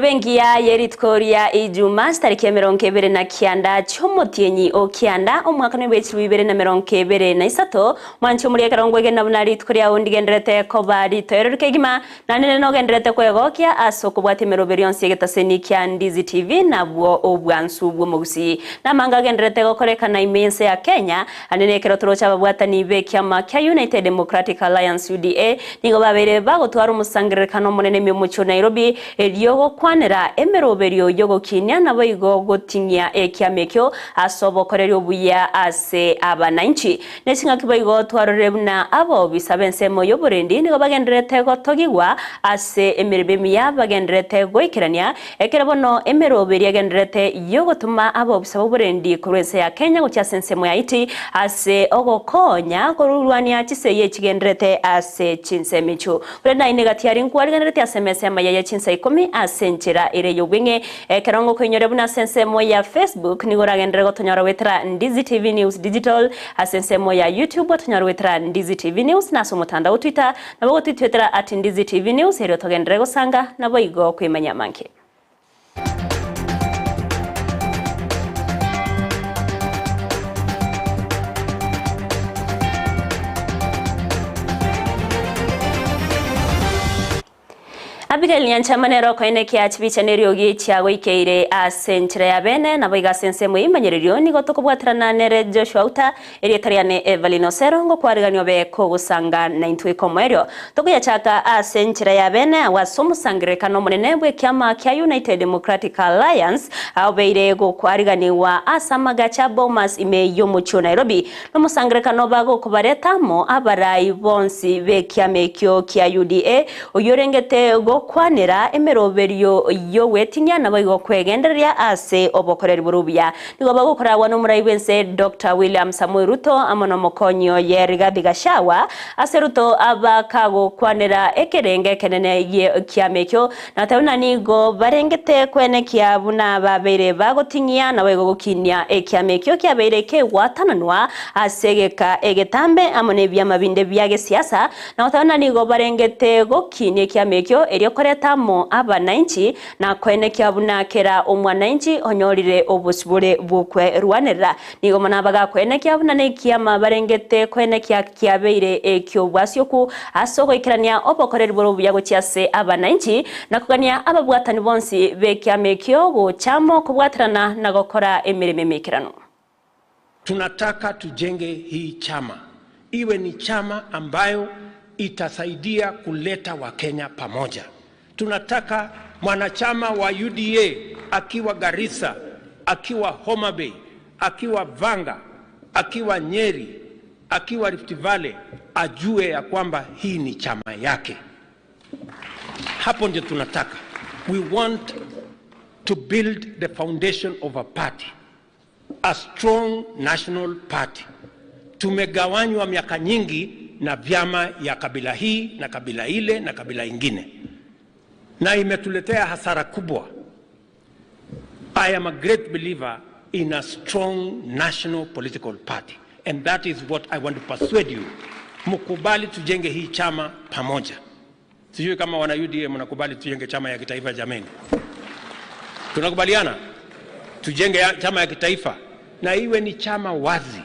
Benki ya yeritkoria ijuma tariki ya 29 cy'umutienyi okianda umwaka w'ibihumbi 2023 mwancho muri karongwege nabunari tkoria undi genderete ko bari toyeruke gima nanene no genderete kwegokia asoko bwatemero berionse getaseni kya Ndizi TV nabwo obwansu bwo Gusii namanga genderete gokorekana imense ya Kenya anene kerotoro cy'ababwatani be kyama kya United Democratic Alliance UDA nigo babere bagotwara umusangirekano munene mu muco Nairobi eliogo kwanera emeroberio yogo kinya nabo igo gotinya ekyamekyo asobokorera obuya ase abananchi nesinga kibayigo twarorebuna abo bisabensemo yoburendi nigo bagenderete gotogigwa ase emerebemi ya bagenderete goikirania ekerebono emeroberi agenderete yogotuma abo bisaba oburendi kurwense ya Kenya gucyasensemo ya iti ase ogokonya korurwania kiseye kigenderete ase Chinsa michu brenda inegatiari nkwari genderete asemese Amayia ya Chinsa Ikomi asenchera ire yobwenge kerongo kwenyorebuna sensemo ya Facebook nigora gendere gotonyora wetra Ndizi TV News Digital asensemo ya YouTube gotonyora wetra Ndizi TV News naso mutanda Twitter nabo Twitter @Ndizi TV News ero togendere gosanga nabo igo kwimanya manke. Abigail Nyanchamanero koine kya chibichanerio gichago ikeire asenchira ya bene nabo igasensemo imanyererio nigo tokobwatrana nere Joshua Auta erietariane Everlyne Osero ngo kwariganyo be ko gusanga na intwe komerio tokuyachaka asenchira ya bene wasomusangirekano munene bwe kyama kya United Democratic Alliance abeire go kwariganiwa asamaga cha Bomas ime yo mucho Nairobi no musangirekano bago kubaretamo abarayi bonsi be kyamekyo kya UDA uyorengete go kwanera emeroberio yo wetinya nabo kwegenderia ase obokorera burubya nigo bagukora wano murayibense Dr. William Samuel Ruto amono mokonyo yeriga bigashawa ase Ruto abakago kwanera ekerenge kenene ye kyamekyo natabona nigo barengete kwene kyabuna babere bagotinya nabo gukinya ekyamekyo kyabere ke watananwa asegeka egetambe amone byamabinde byage siasa natabona nigo barengete gokinya ekyamekyo koretamo abananchi na kwene kyabuna kera omwananchi onyorire obusibure bukwe rwanera nigo manabaga kwene kyabuna ne kyama barengete kwene kyabeire ekyo bwasyoku asoko ikirania obokorera buru byago cyase abananchi nakugania ababwatani bonsi be kyamekyo go chamo kubwatrana na gukora emirime mikirano. Tunataka tujenge hii chama iwe ni chama ambayo itasaidia kuleta Wakenya pamoja. Tunataka mwanachama wa UDA akiwa Garissa, akiwa Homa Bay, akiwa Vanga, akiwa Nyeri, akiwa Rift Valley ajue ya kwamba hii ni chama yake. Hapo ndio tunataka. We want to build the foundation of a party, a strong national party. Tumegawanywa miaka nyingi na vyama ya kabila hii na kabila ile na kabila ingine, na imetuletea hasara kubwa. I am a great believer in a strong national political party, and that is what I want to persuade you. Mukubali tujenge hii chama pamoja. Sijui kama wana UDA mnakubali tujenge chama ya kitaifa jameni. Tunakubaliana tujenge chama ya kitaifa na iwe ni chama wazi.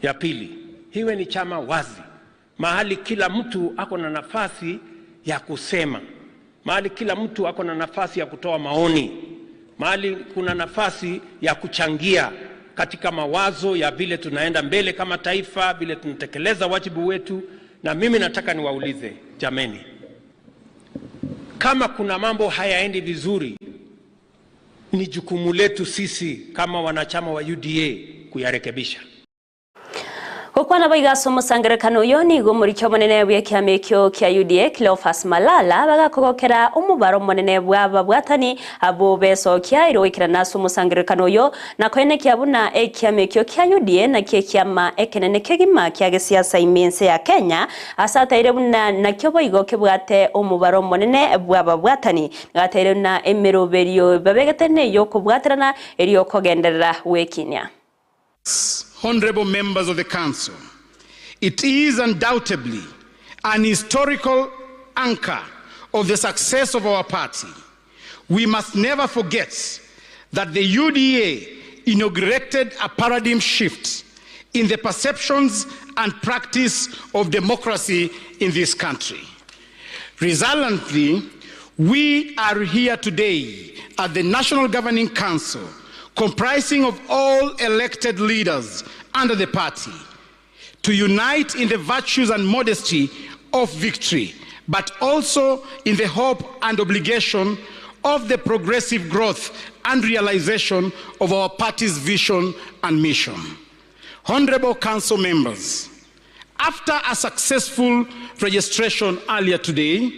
Ya pili, iwe ni chama wazi, mahali kila mtu ako na nafasi ya kusema, mahali kila mtu ako na nafasi ya kutoa maoni, mahali kuna nafasi ya kuchangia katika mawazo ya vile tunaenda mbele kama taifa, vile tunatekeleza wajibu wetu. Na mimi nataka niwaulize jameni, kama kuna mambo hayaendi vizuri, ni jukumu letu sisi kama wanachama wa UDA kuyarekebisha. Ngokwana baigaso musangerekano yoni gumurikyo monene bwe kiamekyo kya UDA Cleophas Malala bagakogokera umubaro monene bwaba bwatani abo beso kya irowikirana su musangerekano yo nakoene kyabuna ekiamekyo kya UDA na kyekyama ekenene kegima kya gesiasa imense ya Kenya asataire buna nakyo boigoke bwate umubaro monene bwaba bwatani gataire na emeroberio babegetene yo kubwatirana eriyo kogenderera wekinya. Honorable members of the Council, it is undoubtedly an historical anchor of the success of our party. We must never forget that the UDA inaugurated a paradigm shift in the perceptions and practice of democracy in this country. Resultantly, we are here today at the National Governing Council, comprising of all elected leaders under the party, to unite in the virtues and modesty of victory, but also in the hope and obligation of the progressive growth and realization of our party's vision and mission. Honorable Council members, after a successful registration earlier today,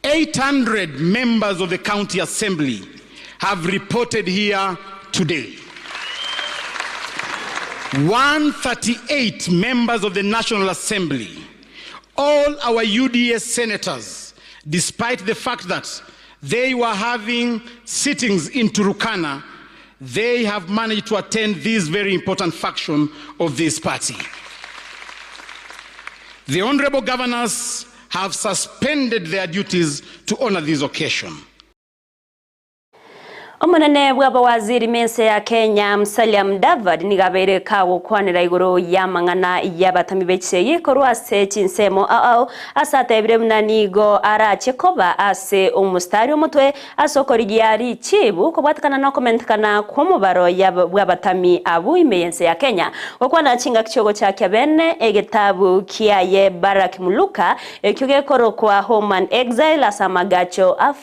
800 members of the County Assembly have reported here today. 138 members of the National Assembly, all our UDA senators, despite the fact that they were having sittings in Turkana, they have managed to attend this very important function of this party. The honorable governors have suspended their duties to honor this occasion. Omonene bwaba waziri mense ya Kenya Musalia Mudavadi nigabere kawo kwanira iguru yamangana yabatami bekiseye korwase Chinsemo asatebire munanigo arachekoba ase umustari omutwe asokorigiari chibu kubwatakana no komentakana kumubaro yabatami abu imense ya Kenya okwana chinga kichogo cha kyabene egetabu kiaye Barak Muluka ekyoge korokwa home and exile asamagacho a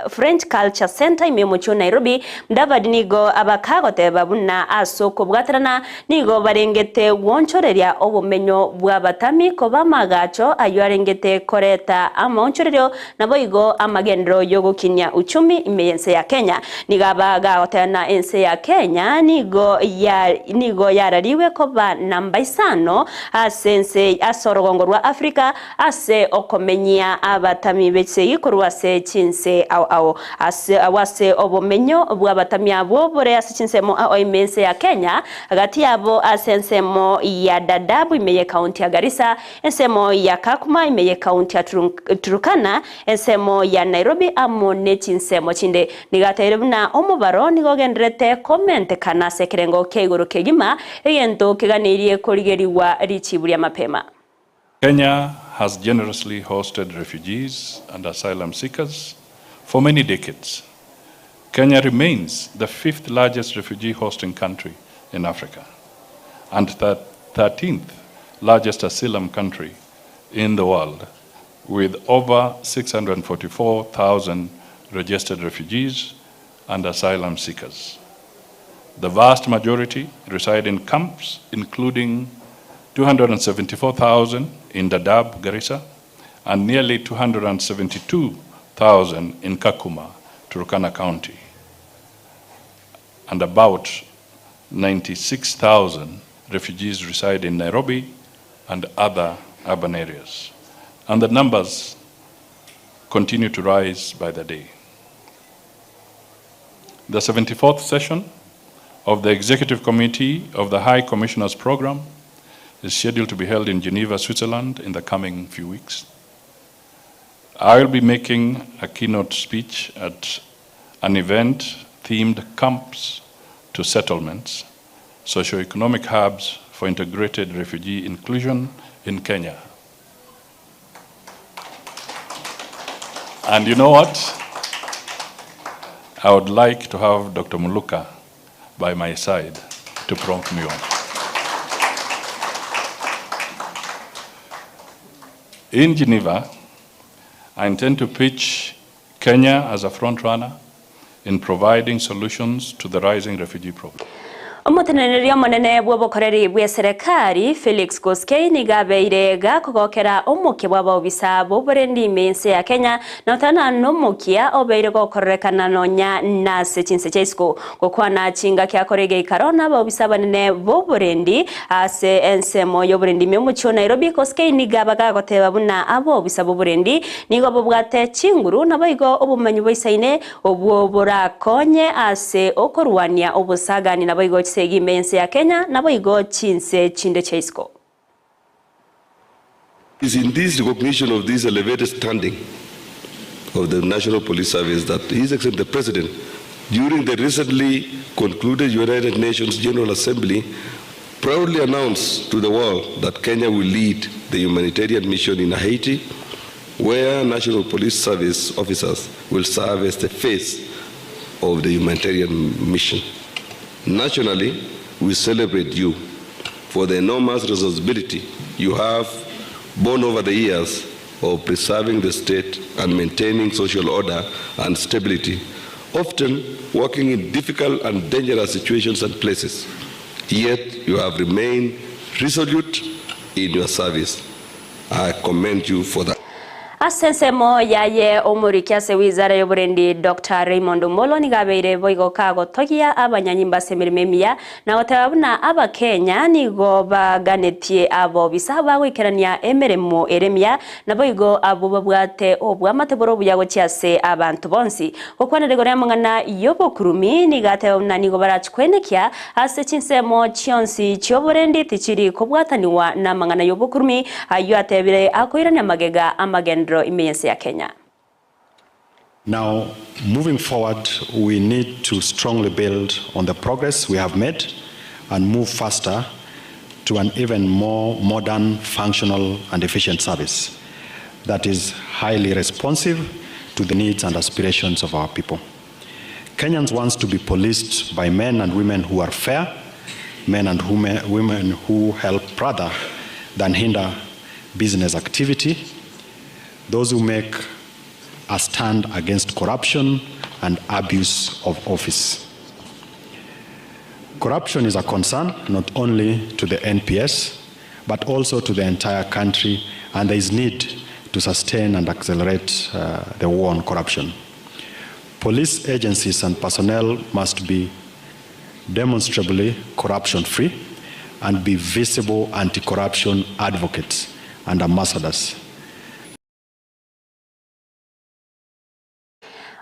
French Culture Center imemuchuna Nairobi Mudavadi nigo abakagote babuna asoko bwatarana nigo barengete wonchoreria obumenyo bwabatami ko bamagacho ayarengete koreta amonchorerio naboigo amagendro yo gukinya uchumi imense ya Kenya nigabaga otana ense ya Kenya nigo yarariwe ko ba namba 5 asense asorogongorwa Afrika ase okomenya abatami betse yikorwase Chinse ase awase obumenyo bwabatami abo bore ase Chinsemo imense ya Kenya agati yabo asensemo ya Dadaab imeye county ya Garissa ensemo ya Kakuma imeye county ya Turkana ensemo ya Nairobi amone Chinsemo chinde nigaterebuna omubaro nigogendrete comment kana sekerengo keiguru kegima egento keganirie korigeriwa richiburia mapema. Kenya has generously hosted refugees and asylum seekers for many decades. Kenya remains the 5th largest refugee hosting country in Africa and the 13th largest asylum country in the world, with over 644,000 registered refugees and asylum seekers. The vast majority reside in camps, including 274,000 in Dadaab, Garissa, and nearly 272,000 in Kakuma, Turkana County, and about 96,000 refugees reside in Nairobi and other urban areas. And the numbers continue to rise by the day. The 74th session of the Executive Committee of the High Commissioner's Program is scheduled to be held in Geneva, Switzerland in the coming few weeks. I will be making a keynote speech at an event themed Camps to Settlements, Socio-Economic Hubs for Integrated Refugee Inclusion in Kenya. And you know what? I would like to have Dr. Muluka by my side to prompt me on. In Geneva, I intend to pitch Kenya as a front runner in providing solutions to the rising refugee problem. Omutenereria munene bw'obukoreri bwa serikali Felix Gusii nigabeire gakogokera omukia bwa obisa b'oburendi imense ya Kenya na utana n'omukia obeire gokorrekana nonya nase Chinsa chaisiko gokwana chinga kyakorege ikarona b'obisa banene b'oburendi ase ensemo y'oburendi memucho Nairobi. Gusii nigabaga goteba buna abo obisa b'oburendi nigo bobwate chinguru naboigo obumanyi bw'isaine obwo burakonye ase okorwania obusagani naboigo segi mense ya Kenya naboigo Chinsa chinde chaisiko. It's in this recognition of this elevated standing of the National Police Service that His Excellency the President, during the recently concluded United Nations General Assembly, proudly announced to the world that Kenya will lead the humanitarian mission in Haiti, where National Police Service officers will serve as the face of the humanitarian mission. Nationally, we celebrate you for the enormous responsibility you have borne over the years of preserving the state and maintaining social order and stability, often working in difficult and dangerous situations and places. Yet you have remained resolute in your service. I commend you for that. Asensemo yaye omurikia se wizara y'oburendi Dr. Raymond Molo nigabeire boigo kago togia abanyanyimba semirememia na otabuna aba Kenya nigo baganetie abo bisaba wikerania emeremo eremia na boigo abo babwate obwamateboro buyago cyase abantu bonsi kokwana regore mangana yobokurumi nigatebuna nigo barachkwenekia ase chinsemo chionsi cy'oburendi tichiri kobwataniwa na mangana yobokurumi ayo atebire akoirania magega amagendo imense ya Kenya. Now, moving forward, we need to strongly build on the progress we have made and move faster to an even more modern, functional, and efficient service that is highly responsive to the needs and aspirations of our people. Kenyans want to be policed by men and women who are fair, men and women who help rather than hinder business activity, those who make a stand against corruption and abuse of office. Corruption is a concern not only to the NPS, but also to the entire country, and there is need to sustain and accelerate the war on corruption. Police agencies and personnel must be demonstrably corruption-free and be visible anti-corruption advocates and ambassadors.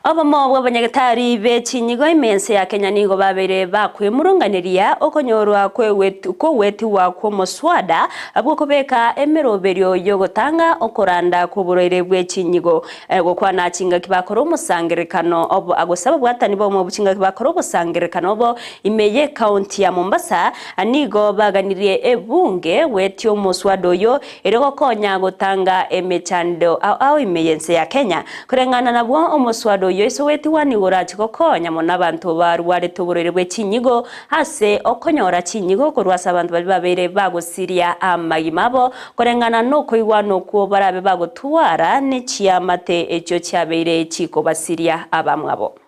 Obomo bw'abanyagatari bekinyigo imense ya Kenya nigo babere bakwemurunganiria okonyorwa kwewetiwa kw'omuswada abwokobeka emeroberio yogotanga okoranda kuburoire bw'ekinyigo gokwana kinga kibakora omusangirekano obo agosaba bwatani bo mu bukinga kibakora obusangirekano obo imeye county ya Mombasa anigo baganirie ebunge wetyo omuswada oyo erego konya gotanga emechando au imeyense ya Kenya kurengana nabwo omuswada yoiso wetiwani gorachiko konya mona abantu barware tuburere bw'ekinyigo hase okonyora kinyigo korwasa abantu bali babere bagosiria amagimabo korengana noko iwano ko barabe bagotwara n'ekiyamate ekyo cyabere kiko basiria abamwabo.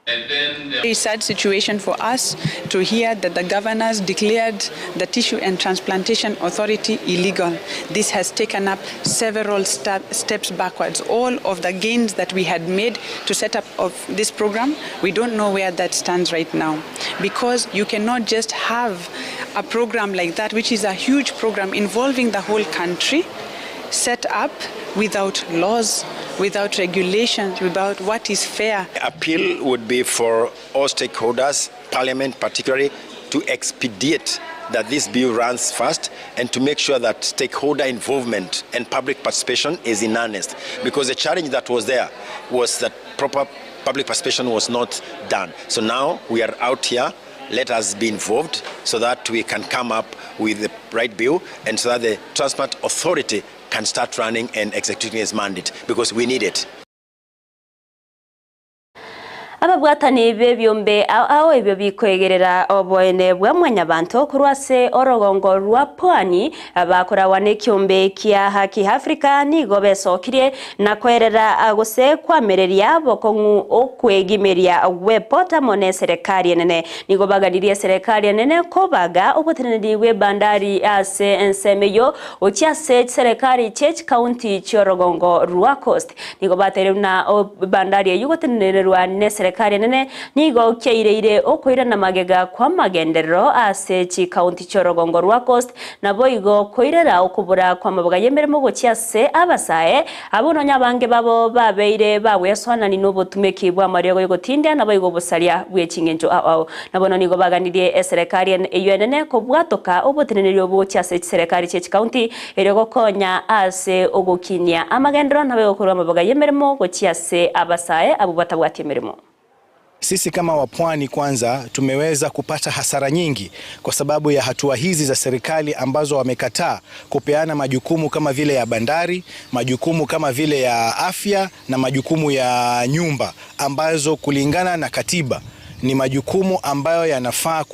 Very sad situation for us to hear that the governors declared the Tissue and Transplantation Authority illegal. This has taken up several steps backwards. All of the gains that we had made to set up of this program, we don't know where that stands right now. Because you cannot just have a program like that, which is a huge program involving the whole country, set up without laws, without regulations, without what is fair. Appeal would be for all stakeholders, Parliament particularly, to expedite that this bill runs fast and to make sure that stakeholder involvement and public participation is in earnest. Because the challenge that was there was that proper public participation was not done. So now we are out here. Let us be involved so that we can come up with the right bill and so that the Transplant Authority can start running and executing its mandate, because we need it. ababwatani bebyombe ao ebyo bikwegerera oboene bwa mwanyabantu kurwase orogongo rwa pwani abakora nekyombe kya haki Afrika nigo besokirie na kwerera guse kwamereria bokongu okwegimeria wepota mone serikali nene nigo baganirie serikali nene kobaga obutenedi we bandari ase ensemeyo ochiase serikali chech county chorogongo rwa coast nigo bateruna bandari yugotenererwa ne serikali nene nigo keireire okoira na magega kwa magenderero ase chi county chorogongo rwa coast na boigo koirera okubura kwa mabuga yemeremo gochiase abasae abono nyabange babo babeire babweswana ni nobutumeki bwa mariego yogotinda na boigo busalia bwechingenjo ao nabono nigo baganirie serikali eyonene ko bwatoka obutenererio bochiase serikali chi county erego konya ase ogokinya amagendero na boigo kurwa mabuga yemeremo gochiase abasae abo batabwati emeremo. Sisi kama wapwani kwanza tumeweza kupata hasara nyingi kwa sababu ya hatua hizi za serikali ambazo wamekataa kupeana majukumu kama vile ya bandari, majukumu kama vile ya afya na majukumu ya nyumba ambazo kulingana na katiba ni majukumu ambayo yanafaa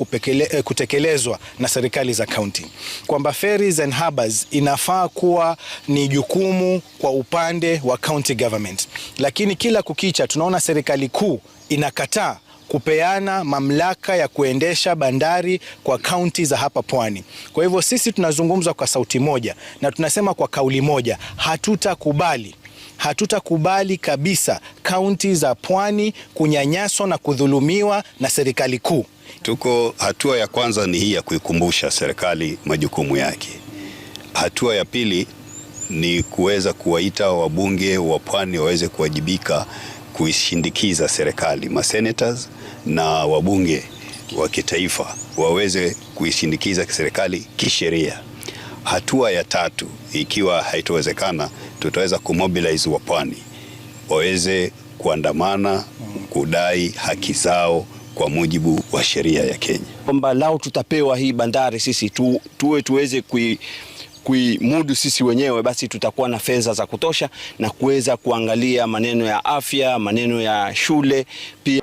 kutekelezwa na serikali za county. Kwamba ferries and harbors inafaa kuwa ni jukumu kwa upande wa county government. Lakini kila kukicha tunaona serikali kuu inakataa kupeana mamlaka ya kuendesha bandari kwa kaunti za hapa pwani. Kwa hivyo sisi tunazungumza kwa sauti moja na tunasema kwa kauli moja, hatutakubali kabisa kaunti za pwani kunyanyaswa na kudhulumiwa na serikali kuu. Hatua ya kwanza ni hii ya kuikumbusha serikali majukumu yake. Hatua ya pili ni kuweza kuwaita wabunge wa pwani waweze kuwajibika kuishindikiza serikali, masenators na wabunge wa kitaifa waweze kuishindikiza serikali kisheria. Hatua ya tatu, ikiwa haitowezekana, tutaweza kumobilize wapwani waweze kuandamana kudai haki zao kwa mujibu wa sheria ya Kenya. Kwamba lao tutapewa hii bandari sisi tuweze kuimudu sisi wenyewe, basi tutakuwa na fedha za kutosha na kuweza kuangalia maneno ya afya, maneno ya shule pia.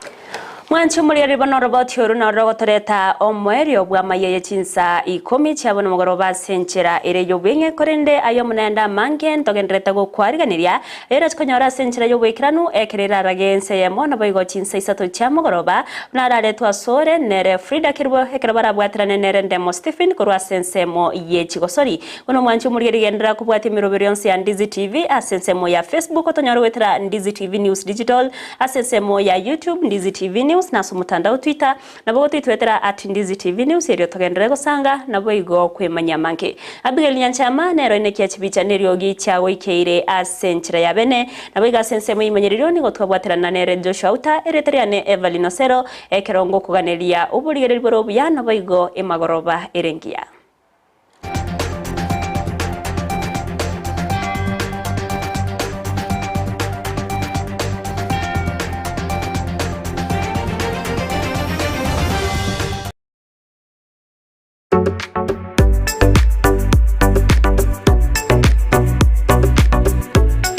Mwancho muri ribono roboti oruna rogotoreta omwerio bwa Amayia Chinsa Ikomi chabona mugoroba senchera ere yobwenge korende ayo munenda mange ntogendreta go kwariganiria era tukonyora senchera yobwekiranu ekerera ragense yemo na boigo Chinsa isato chamugoroba narare twasore nere Frida kirbo ekerabara bwatirane nere ndemo Stephen korwa sensemo ye chigosori uno mwancho muri rigendera kubwati mirobirionse ya Ndizi TV asensemo ya Facebook otonyora wetira Ndizi TV News Digital asensemo ya YouTube Ndizi TV News na sumutandao Twitter na bogo twitwetera @Ndizi TV News erio togendere gosanga na boigo kwemanya manke Abigail Nyanchama nero ine kya chibicha neriogi chawe ikeire asenchira ya bene na boiga sensemo imanyeriryo ni gotwabwaterana nere Joshua Auta ereteriane Everlyne Osero ekerongo kuganeria uburigerero bya na boigo emagoroba erengia.